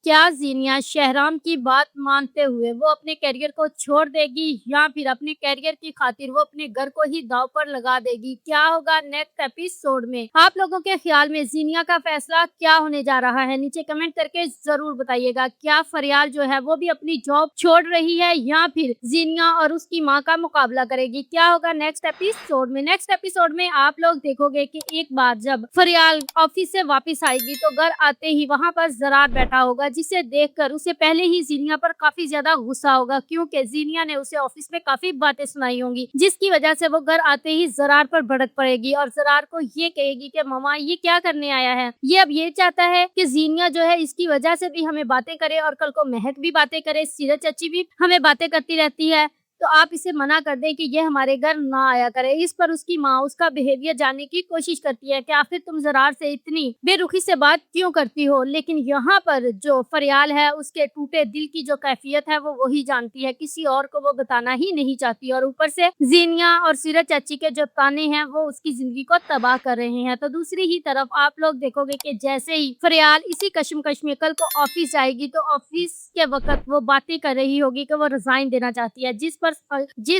क्या ज़ीनिया शहराम की बात मानते हुए वो अपने करियर को छोड़ देगी या फिर अपने करियर की खातिर वो अपने घर को ही दांव पर लगा देगी? क्या होगा नेक्स्ट एपिसोड में? आप लोगों के ख्याल में ज़ीनिया का फैसला क्या होने जा रहा है? नीचे कमेंट करके ज़रूर बताइएगा। क्या फरियाल जो है वो भी अपनी जॉब छोड़ रही है या फिर ज़ीनिया और उसकी माँ का मुकाबला करेगी? क्या होगा नेक्स्ट एपिसोड में? नेक्स्ट एपिसोड में आप लोग देखोगे कि एक बार जब फरियाल ऑफिस से वापस आएगी तो घर आते ही वहां पर ज़रार बैठा होगा, जिसे देखकर उसे पहले ही ज़ीनिया पर काफी ज्यादा गुस्सा होगा, क्योंकि ज़ीनिया ने उसे ऑफिस में काफी बातें सुनाई होंगी, जिसकी वजह से वो घर आते ही ज़रार पर भड़क पड़ेगी और ज़रार को ये कहेगी कि मामा ये क्या करने आया है। ये अब ये चाहता है कि ज़ीनिया जो है इसकी वजह से भी हमें बातें करे और कल को महक भी बातें करे, सीरत चाची भी हमें बातें करती रहती है, तो आप इसे मना कर दें कि ये हमारे घर ना आया करे। इस पर उसकी माँ उसका बिहेवियर जानने की कोशिश करती है कि आखिर तुम ज़रार से इतनी बेरुखी से बात क्यों करती हो, लेकिन यहाँ पर जो फरियाल है उसके टूटे दिल की जो कैफियत है वो वही जानती है, किसी और को वो बताना ही नहीं चाहती। और ऊपर से ज़ीनिया और सीरत चाची के जो ताने हैं वो उसकी जिंदगी को तबाह कर रहे हैं। तो दूसरी ही तरफ आप लोग देखोगे कि जैसे ही फरियाल इसी कश्मकश में कल को ऑफिस जाएगी तो ऑफिस के वक्त वो बातें कर रही होगी कि वो रिजाइन देना चाहती है, जिस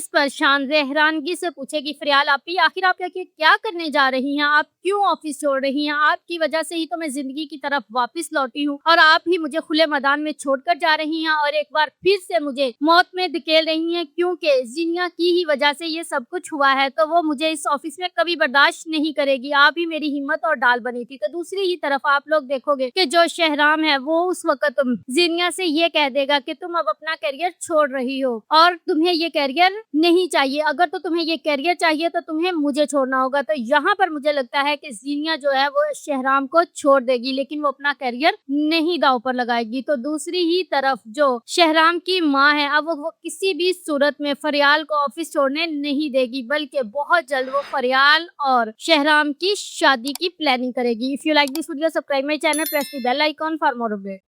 पर शान हैरानगी से पूछेगी फरियाल आपी आखिर आप क्या करने जा रही हैं, आप क्यों ऑफिस छोड़ रही हैं, आपकी वजह से ही तो मैं जिंदगी की तरफ वापस लौटी हूँ और आप ही मुझे खुले मैदान में छोड़कर जा रही हैं और एक बार फिर से मुझे मौत में धकेल रही हैं, क्योंकि ज़ीनिया की ही वजह से ये सब कुछ हुआ है, तो वो मुझे इस ऑफिस में कभी बर्दाश्त नहीं करेगी, आप ही मेरी हिम्मत और ढाल बनी थी। तो दूसरी ही तरफ आप लोग देखोगे कि जो शहराम है वो उस वक्त ज़ीनिया से ये कह देगा कि तुम अब अपना करियर छोड़ रही हो और तुम्हें ये करियर नहीं चाहिए, अगर तो तुम्हें ये करियर चाहिए तो तुम्हें मुझे छोड़ना होगा। तो यहाँ पर मुझे लगता है कि ज़ीनिया जो है वो शहराम को छोड़ देगी, लेकिन वो अपना करियर नहीं दांव पर लगाएगी। तो दूसरी ही तरफ जो शहराम की माँ है, अब वो किसी भी सूरत में फरियाल को ऑफिस छोड़ने नहीं देगी, बल्कि बहुत जल्द वो फरियाल और शहराम की शादी की प्लानिंग करेगी। If you like this video, subscribe my channel, press the bell icon for more update.